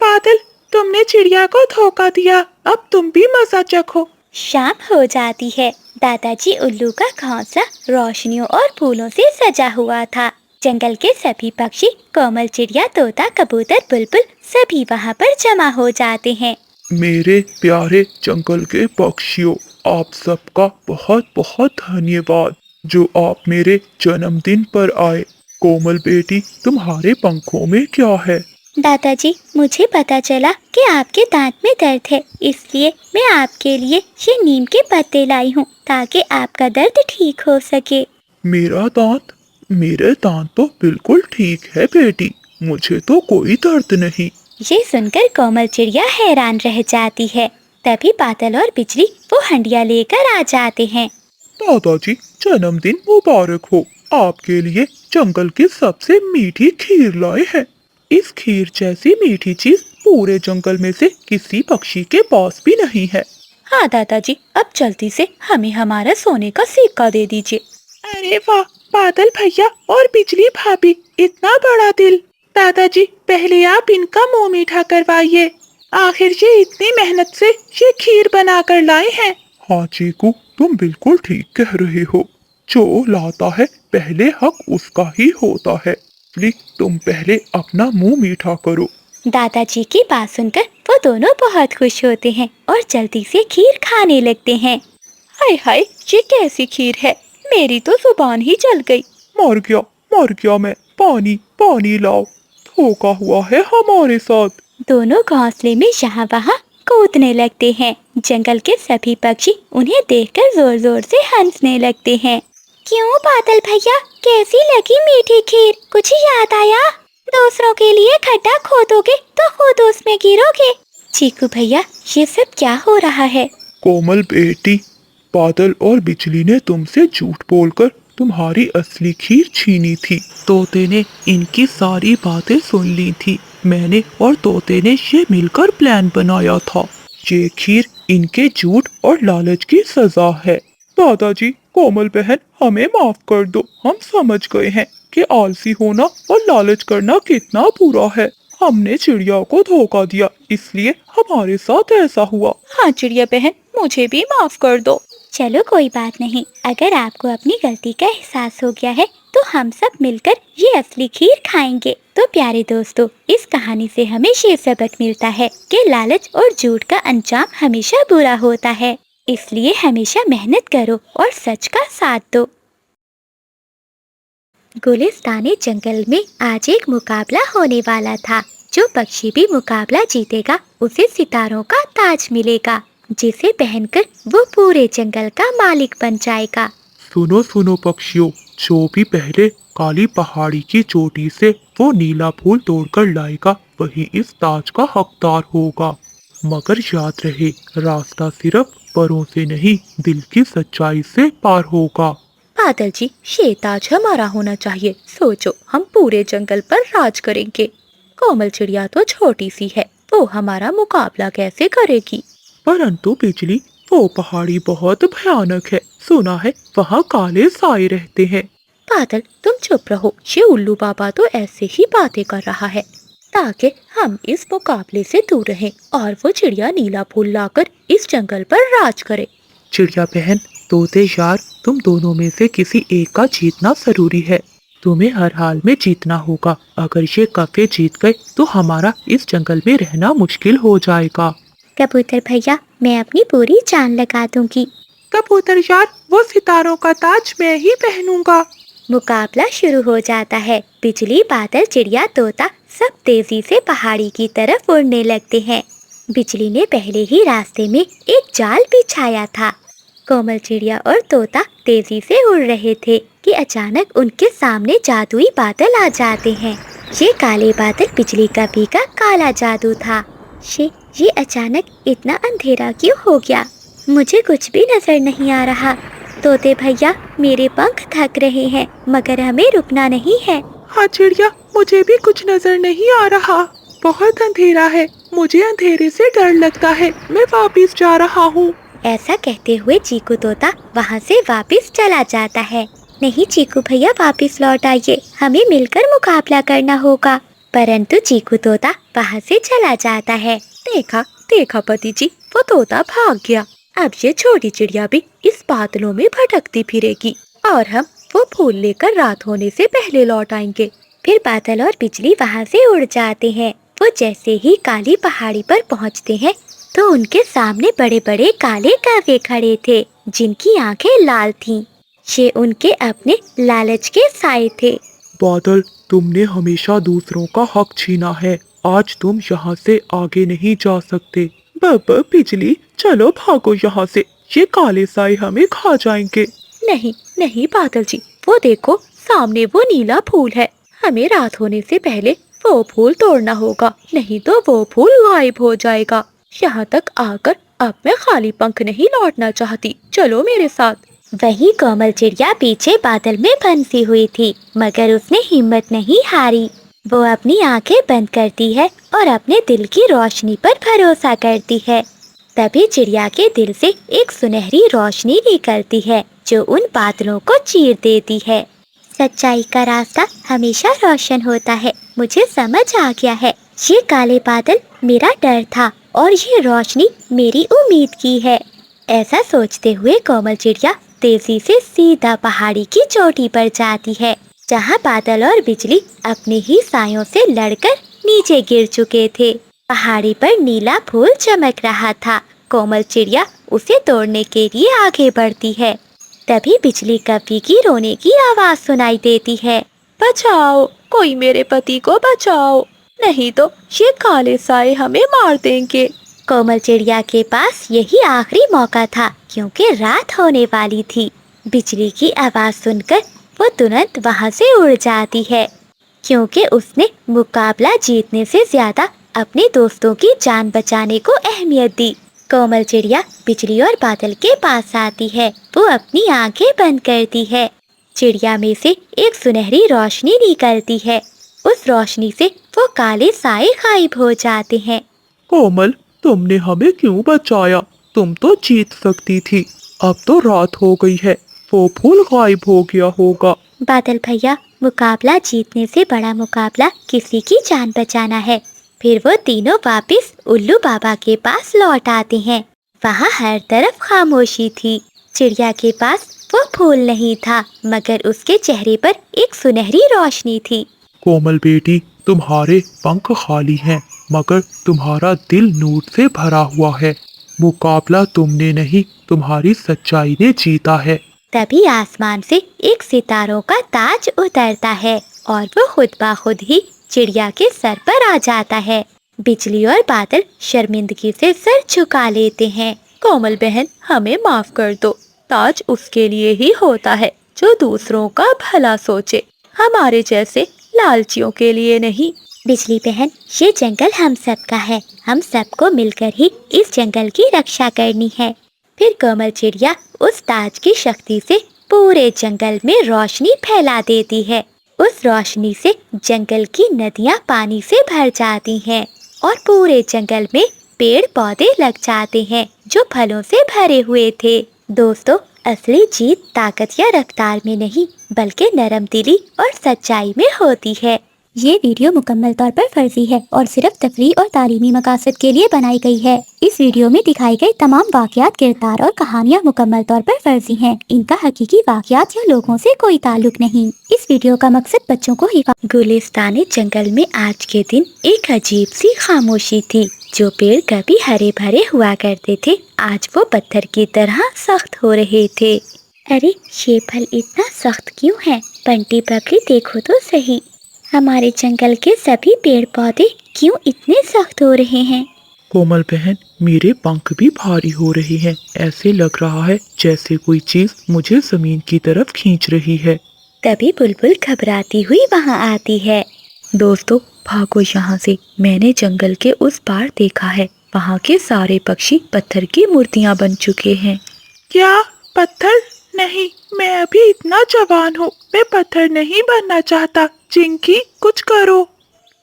बादल, तुमने चिड़िया को धोखा दिया, अब तुम भी मजा चखो। शाम हो जाती है। दादाजी उल्लू का घोंसला रोशनियों और फूलों से सजा हुआ था। जंगल के सभी पक्षी, कोमल चिड़िया, तोता, कबूतर, बुलबुल सभी वहाँ पर जमा हो जाते हैं। मेरे प्यारे जंगल के पक्षियों, आप सबका बहुत बहुत धन्यवाद। जो आप मेरे जन्मदिन पर आए। कोमल बेटी, तुम्हारे पंखों में क्या है? दादाजी, मुझे पता चला कि आपके दांत में दर्द है, इसलिए मैं आपके लिए ये नीम के पत्ते लाई हूँ ताकि आपका दर्द ठीक हो सके। मेरा दांत? मेरे दांत तो बिल्कुल ठीक है बेटी, मुझे तो कोई दर्द नहीं। ये सुनकर कोमल चिड़िया हैरान रह जाती है। तभी बादल और बिजली वो हंडिया लेकर आ जाते हैं। दादाजी, जन्मदिन मुबारक हो। आपके लिए जंगल की सबसे मीठी खीर लाए हैं। इस खीर जैसी मीठी चीज पूरे जंगल में से किसी पक्षी के पास भी नहीं है। हाँ दादाजी, अब जल्दी से हमें हमारा सोने का सिक्का दे दीजिए। अरे वाह, बादल भैया और बिजली भाभी, इतना बड़ा दिल। दादाजी, पहले आप इनका मुंह मीठा करवाइए। आखिर ये इतनी मेहनत से ये खीर बना कर लाए हैं। हाँ चीकू, तुम बिल्कुल ठीक कह रहे हो। जो लाता है पहले हक उसका ही होता है। प्लीज तुम पहले अपना मुंह मीठा करो। दादाजी की बात सुनकर वो दोनों बहुत खुश होते हैं और जल्दी से खीर खाने लगते हैं। हाय हाय, ये कैसी खीर है, मेरी तो जुबान ही जल गई। मर गया मैं। पानी पानी लाओ। धोखा हुआ है हमारे साथ। दोनों घोंसले में यहाँ वहाँ कूदने लगते हैं। जंगल के सभी पक्षी उन्हें देखकर जोर जोर से हंसने लगते हैं। क्यों बादल भैया, कैसी लगी मीठी खीर? कुछ याद आया? दूसरों के लिए खड्डा खोदोगे तो खुद उसमें गिरोगे। चीकू भैया, ये सब क्या हो रहा है? कोमल बेटी, बादल और बिजली ने तुमसे झूठ बोलकर तुम्हारी असली खीर छीनी थी। तोते ने इनकी सारी बातें सुन ली थी। मैंने और तोते ने ये मिलकर प्लान बनाया था। ये खीर इनके झूठ और लालच की सजा है। दादाजी, कोमल बहन, हमें माफ कर दो। हम समझ गए हैं कि आलसी होना और लालच करना कितना बुरा है। हमने चिड़िया को धोखा दिया, इसलिए हमारे साथ ऐसा हुआ। हाँ चिड़िया बहन, मुझे भी माफ कर दो। चलो कोई बात नहीं, अगर आपको अपनी गलती का एहसास हो गया है तो हम सब मिलकर ये असली खीर खाएंगे। तो प्यारे दोस्तों, इस कहानी से हमें ये सबक मिलता है कि लालच और झूठ का अंजाम हमेशा बुरा होता है। इसलिए हमेशा मेहनत करो और सच का साथ दो। गुलिस्तानी जंगल में आज एक मुकाबला होने वाला था। जो पक्षी भी मुकाबला जीतेगा उसे सितारों का ताज मिलेगा, जिसे पहनकर वो पूरे जंगल का मालिक बन जाएगा। सुनो सुनो पक्षियों, जो भी पहले काली पहाड़ी की चोटी से वो नीला फूल तोड़कर लाएगा वही इस ताज का हकदार होगा। मगर याद रहे, रास्ता सिर्फ परों से नहीं, दिल की सच्चाई से पार होगा। बादल जी, ये ताज हमारा होना चाहिए। सोचो, हम पूरे जंगल पर राज करेंगे। कोमल चिड़िया तो छोटी सी है, वो हमारा मुकाबला कैसे करेगी? परंतु बिजली, वो पहाड़ी बहुत भयानक है। सुना है वहाँ काले साए रहते हैं। बादल, तुम चुप रहो। ये उल्लू बाबा तो ऐसे ही बातें कर रहा है ताकि हम इस मुकाबले से दूर रहें और वो चिड़िया नीला फूल लाकर इस जंगल पर राज करे। चिड़िया बहन, तोते यार, तुम दोनों में से किसी एक का जीतना जरूरी है। तुम्हें हर हाल में जीतना होगा। अगर ये कफे जीत गए तो हमारा इस जंगल में रहना मुश्किल हो जाएगा। कबूतर भैया, मैं अपनी पूरी जान लगा दूंगी। कबूतर यार, वो सितारों का ताज मैं ही पहनूंगा। मुकाबला शुरू हो जाता है। बिजली, बादल, चिड़िया, तोता सब तेजी से पहाड़ी की तरफ उड़ने लगते हैं। बिजली ने पहले ही रास्ते में एक जाल बिछाया था। कोमल चिड़िया और तोता तेजी से उड़ रहे थे कि अचानक उनके सामने जादुई बादल आ जाते हैं। ये काले बादल बिजली का भी का काला जादू था। ये अचानक इतना अंधेरा क्यों हो गया? मुझे कुछ भी नजर नहीं आ रहा। तोते भैया, मेरे पंख थक रहे हैं, मगर हमें रुकना नहीं है। हाँ चिड़िया, मुझे भी कुछ नजर नहीं आ रहा। बहुत अंधेरा है, मुझे अंधेरे से डर लगता है। मैं वापिस जा रहा हूँ। ऐसा कहते हुए चीकू तोता वहाँ से वापस चला जाता है। नहीं चीकू भैया, वापस लौट आइए, हमें मिलकर मुकाबला करना होगा। परंतु चीकू तोता वहाँ से चला जाता है। देखा देखा पति जी, वो तोता भाग गया। अब ये छोटी चिड़िया भी इस बादलों में भटकती फिरेगी और हम वो फूल लेकर रात होने से पहले लौट आएंगे। फिर बादल और बिजली वहाँ से उड़ जाते हैं। वो जैसे ही काली पहाड़ी पर पहुँचते हैं तो उनके सामने बड़े बड़े काले कौवे खड़े थे, जिनकी आंखें लाल थीं। ये उनके अपने लालच के साए थे। बादल, तुमने हमेशा दूसरों का हक छीना है। आज तुम यहाँ से आगे नहीं जा सकते। बाबा बिजली, चलो भागो यहाँ से, ये काले साए हमें खा जाएंगे। नहीं नहीं बादल जी, वो देखो सामने वो नीला फूल है। हमें रात होने से पहले वो फूल तोड़ना होगा, नहीं तो वो फूल गायब हो जाएगा। यहाँ तक आकर अब मैं खाली पंख नहीं लौटना चाहती, चलो मेरे साथ। वही कोमल चिड़िया पीछे बादल में फंसी हुई थी, मगर उसने हिम्मत नहीं हारी। वो अपनी आंखें बंद करती है और अपने दिल की रोशनी पर भरोसा करती है। तभी चिड़िया के दिल से एक सुनहरी रोशनी निकलती है जो उन बादलों को चीर देती है। सच्चाई का रास्ता हमेशा रोशन होता है। मुझे समझ आ गया है, ये काले बादल मेरा डर था और ये रोशनी मेरी उम्मीद की है। ऐसा सोचते हुए कोमल चिड़िया तेजी से सीधा पहाड़ी की चोटी पर जाती है, जहाँ बादल और बिजली अपने ही सायों से लड़कर नीचे गिर चुके थे। पहाड़ी पर नीला फूल चमक रहा था। कोमल चिड़िया उसे तोड़ने के लिए आगे बढ़ती है। तभी बिजली कव्वी की रोने की आवाज सुनाई देती है। बचाओ, कोई मेरे पति को बचाओ, नहीं तो ये काले साए हमें मार देंगे। कोमल चिड़िया के पास यही आखिरी मौका था, क्योंकि रात होने वाली थी। बिजली की आवाज सुनकर वो तुरंत वहाँ से उड़ जाती है, क्योंकि उसने मुकाबला जीतने से ज्यादा अपने दोस्तों की जान बचाने को अहमियत दी। कोमल चिड़िया बिजली और बादल के पास आती है। वो अपनी आंखें बंद करती है। चिड़िया में से एक सुनहरी रोशनी निकलती है। उस रोशनी से वो काले साए गायब हो जाते हैं। कोमल, तुमने हमें क्यों बचाया? तुम तो जीत सकती थी। अब तो रात हो गई है, वो फूल गायब हो गया होगा। बादल भैया, मुकाबला जीतने से बड़ा मुकाबला किसी की जान बचाना है। फिर वो तीनों वापस उल्लू बाबा के पास लौट आते हैं। वहाँ हर तरफ खामोशी थी। चिड़िया के पास वो फूल नहीं था, मगर उसके चेहरे पर एक सुनहरी रोशनी थी। कोमल बेटी, तुम्हारे पंख खाली हैं, मगर तुम्हारा दिल नूर से भरा हुआ है। मुकाबला तुमने नहीं, तुम्हारी सच्चाई ने जीता है। तभी आसमान से एक सितारों का ताज उतरता है और वो खुद ब खुद ही चिड़िया के सर पर आ जाता है। बिजली और बादल शर्मिंदगी से सर झुका लेते हैं। कोमल बहन, हमें माफ कर दो। ताज उसके लिए ही होता है जो दूसरों का भला सोचे, हमारे जैसे लालचियों के लिए नहीं। बिजली बहन, ये जंगल हम सब का है। हम सबको मिलकर ही इस जंगल की रक्षा करनी है। फिर कोमल चिड़िया उस ताज की शक्ति से पूरे जंगल में रोशनी फैला देती है। उस रोशनी से जंगल की नदियाँ पानी से भर जाती हैं और पूरे जंगल में पेड़ पौधे लग जाते हैं जो फलों से भरे हुए थे। दोस्तों, असली जीत ताकत या रफ्तार में नहीं, बल्कि नरम दिली और सच्चाई में होती है। ये वीडियो मुकम्मल तौर पर फर्जी है और सिर्फ तफरीह और तालीमी मकासद के लिए बनाई गई है। इस वीडियो में दिखाए गए तमाम वाक़यात, किरदार और कहानियाँ मुकम्मल तौर पर फर्जी हैं। इनका हकीकी वाक़यात या लोगों से कोई ताल्लुक नहीं। इस वीडियो का मकसद बच्चों को गुलिस्तानी जंगल में आज के दिन एक अजीब सी खामोशी थी। जो पेड़ कभी हरे भरे हुआ करते थे, आज वो पत्थर की तरह सख्त हो रहे थे। अरे, ये फल इतना सख्त क्यों है? बंटी बकरी, देखो तो सही, हमारे जंगल के सभी पेड़ पौधे क्यों इतने सख्त हो रहे हैं? कोमल बहन, मेरे पंख भी भारी हो रहे हैं। ऐसे लग रहा है जैसे कोई चीज मुझे जमीन की तरफ खींच रही है। तभी बुलबुल घबराती हुई वहाँ आती है। दोस्तों, भागो यहाँ से। मैंने जंगल के उस पार देखा है, वहाँ के सारे पक्षी पत्थर की मूर्तियाँ बन चुके हैं। क्या? पत्थर? नहीं, मैं अभी इतना जवान हूँ, मैं पत्थर नहीं बनना चाहता। चिंकी, कुछ करो।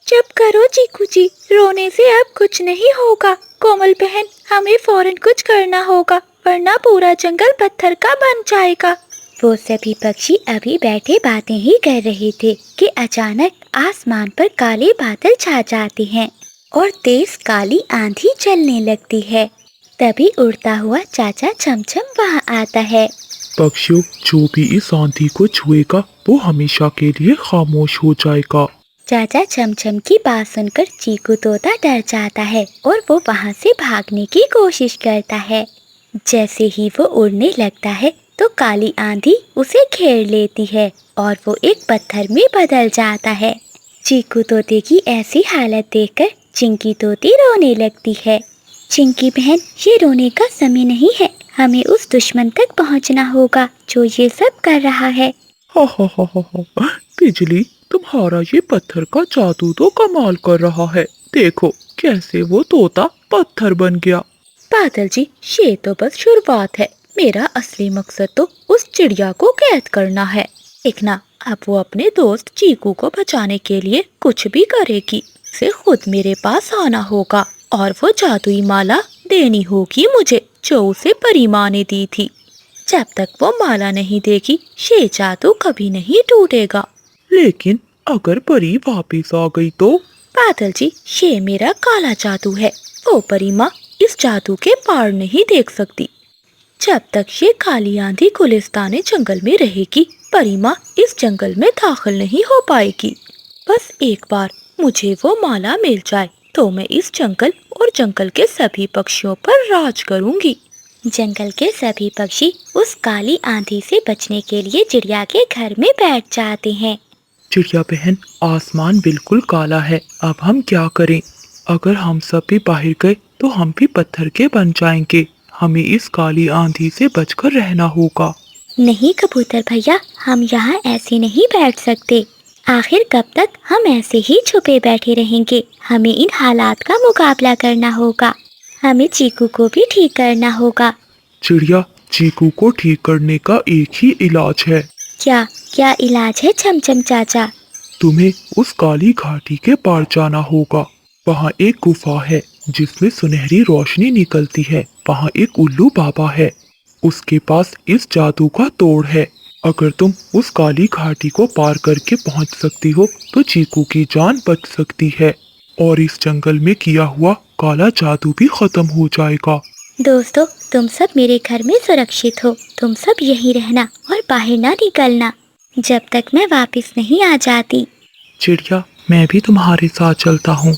चुप करो चीकू जी, रोने से अब कुछ नहीं होगा। कोमल बहन, हमें फौरन कुछ करना होगा, वरना पूरा जंगल पत्थर का बन जाएगा। वो सभी पक्षी अभी बैठे बातें ही कर रहे थे कि अचानक आसमान पर काले बादल छा जाते हैं और तेज काली आंधी चलने लगती है। तभी उड़ता हुआ चाचा छमछम वहाँ आता है। पक्षियों, जो भी इस आंधी को छुएगा वो हमेशा के लिए खामोश हो जाएगा। चाचा छमछम की बात सुनकर चीकू तोता डर जाता है और वो वहाँ से भागने की कोशिश करता है। जैसे ही वो उड़ने लगता है, तो काली आंधी उसे घेर लेती है और वो एक पत्थर में बदल जाता है। चीकू तोते की ऐसी हालत देखकर चिंकी तोती रोने लगती है। चिंकी बहन, ये रोने का समय नहीं है, हमें उस दुश्मन तक पहुंचना होगा जो ये सब कर रहा है। हा हा हा हा हा। बिजली, तुम्हारा ये पत्थर का जादू तो कमाल कर रहा है। देखो कैसे वो तोता पत्थर बन गया। बादल जी, ये तो बस शुरुआत है। मेरा असली मकसद तो उस चिड़िया को कैद करना है। देखना, अब वो अपने दोस्त चीकू को बचाने के लिए कुछ भी करेगी। उसे खुद मेरे पास आना होगा और वो जादुई माला देनी होगी मुझे, जो उसे परी माँ ने दी थी। जब तक वो माला नहीं देगी, ये जादू कभी नहीं टूटेगा। लेकिन अगर परी वापिस आ गई तो? बादल जी, ये मेरा काला जादू है। वो परी माँ इस जादू के पार नहीं देख सकती। जब तक ये काली आंधी गुलिस्ताने जंगल में रहेगी, परी माँ इस जंगल में दाखिल नहीं हो पाएगी। बस एक बार मुझे वो माला मिल जाए तो मैं इस जंगल और जंगल के सभी पक्षियों पर राज करूंगी। जंगल के सभी पक्षी उस काली आंधी से बचने के लिए चिड़िया के घर में बैठ जाते हैं। चिड़िया बहन, आसमान बिल्कुल काला है, अब हम क्या करें? अगर हम सब भी बाहर गए तो हम भी पत्थर के बन जाएंगे। हमें इस काली आंधी से बचकर रहना होगा। नहीं कबूतर भैया, हम यहाँ ऐसे नहीं बैठ सकते। आखिर कब तक हम ऐसे ही छुपे बैठे रहेंगे? हमें इन हालात का मुकाबला करना होगा। हमें चीकू को भी ठीक करना होगा। चिड़िया, चीकू को ठीक करने का एक ही इलाज है। क्या क्या इलाज है चमचम चाचा? तुम्हें उस काली घाटी के पार जाना होगा। वहाँ एक गुफा है जिसमें सुनहरी रोशनी निकलती है। वहाँ एक उल्लू बाबा है, उसके पास इस जादू का तोड़ है। अगर तुम उस काली घाटी को पार करके पहुँच सकती हो तो चीकू की जान बच सकती है और इस जंगल में किया हुआ काला जादू भी खत्म हो जाएगा। दोस्तों, तुम सब मेरे घर में सुरक्षित हो। तुम सब यहीं रहना और बाहर ना निकलना जब तक मैं वापस नहीं आ जाती। चिड़िया, मैं भी तुम्हारे साथ चलता हूँ।